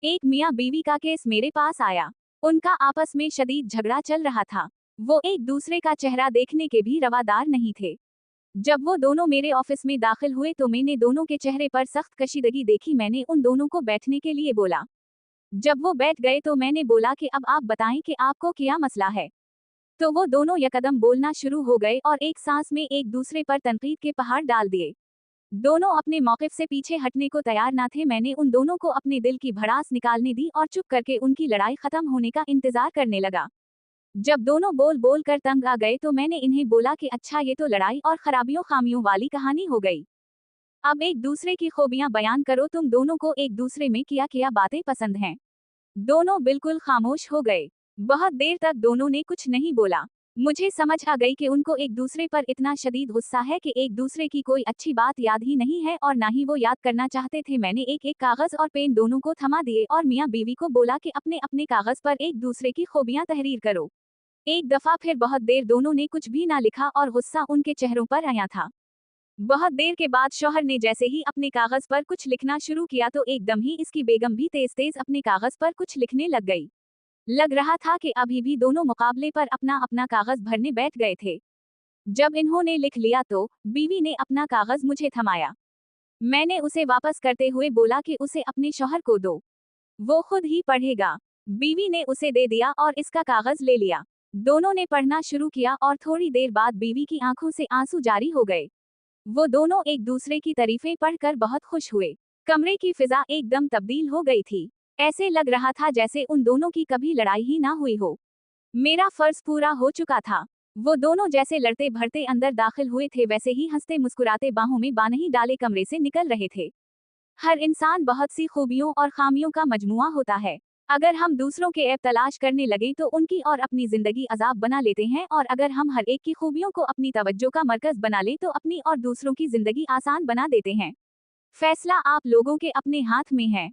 एक मियाँ बीवी का केस मेरे पास आया। उनका आपस में शदीद झगड़ा चल रहा था। वो एक दूसरे का चेहरा देखने के भी रवादार नहीं थे। जब वो दोनों मेरे ऑफिस में दाखिल हुए तो मैंने दोनों के चेहरे पर सख्त कशीदगी देखी। मैंने उन दोनों को बैठने के लिए बोला। जब वो बैठ गए तो मैंने बोला कि अब आप बताएं कि आपको क्या मसला है। तो वो दोनों यकदम बोलना शुरू हो गए और एक सांस में एक दूसरे पर तनकीद के पहाड़ डाल दिए। दोनों अपने मौक़िफ़ से पीछे हटने को तैयार न थे। मैंने उन दोनों को अपने दिल की भड़ास निकालने दी और चुप करके उनकी लड़ाई खत्म होने का इंतजार करने लगा। जब दोनों बोल बोल कर तंग आ गए तो मैंने इन्हें बोला कि अच्छा, ये तो लड़ाई और खराबियों खामियों वाली कहानी हो गई। अब एक दूसरे की खूबियां बयान करो। तुम दोनों को एक दूसरे में क्या क्या बातें पसंद हैं। दोनों बिल्कुल खामोश हो गए। बहुत देर तक दोनों ने कुछ नहीं बोला। मुझे समझ आ गई कि उनको एक दूसरे पर इतना शदीद गुस्सा है कि एक दूसरे की कोई अच्छी बात याद ही नहीं है और ना ही वो याद करना चाहते थे। मैंने एक एक कागज और पेन दोनों को थमा दिए और मियाँ बीवी को बोला कि अपने अपने कागज पर एक दूसरे की खूबियां तहरीर करो। एक दफा फिर बहुत देर दोनों ने कुछ भी ना लिखा और गुस्सा उनके चेहरों पर आया था। बहुत देर के बाद शौहर ने जैसे ही अपने कागज पर कुछ लिखना शुरू किया तो एकदम ही इसकी बेगम भी तेज तेज अपने कागज पर कुछ लिखने लग गई। लग रहा था कि अभी भी दोनों मुकाबले पर अपना अपना कागज भरने बैठ गए थे। जब इन्होंने लिख लिया तो बीवी ने अपना कागज मुझे थमाया। मैंने उसे वापस करते हुए बोला कि उसे अपने शौहर को दो, वो खुद ही पढ़ेगा। बीवी ने उसे दे दिया और इसका कागज ले लिया। दोनों ने पढ़ना शुरू किया और थोड़ी देर बाद बीवी की आंखों से आंसू जारी हो गए। वो दोनों एक दूसरे की तारीफें पढ़कर बहुत खुश हुए। कमरे की फिजा एकदम तब्दील हो गई थी। ऐसे लग रहा था जैसे उन दोनों की कभी लड़ाई ही ना हुई हो। मेरा फर्ज पूरा हो चुका था। वो दोनों जैसे लड़ते भरते अंदर दाखिल हुए थे वैसे ही हंसते मुस्कुराते बाहों में बानही डाले कमरे से निकल रहे थे। हर इंसान बहुत सी खूबियों और खामियों का मजमुआ होता है। अगर हम दूसरों के ऐब तलाश करने लगे तो उनकी और अपनी जिंदगी अजाब बना लेते हैं, और अगर हम हर एक की खूबियों को अपनी तवज्जो का मरकज बना लें तो अपनी और दूसरों की जिंदगी आसान बना देते हैं। फैसला आप लोगों के अपने हाथ में है।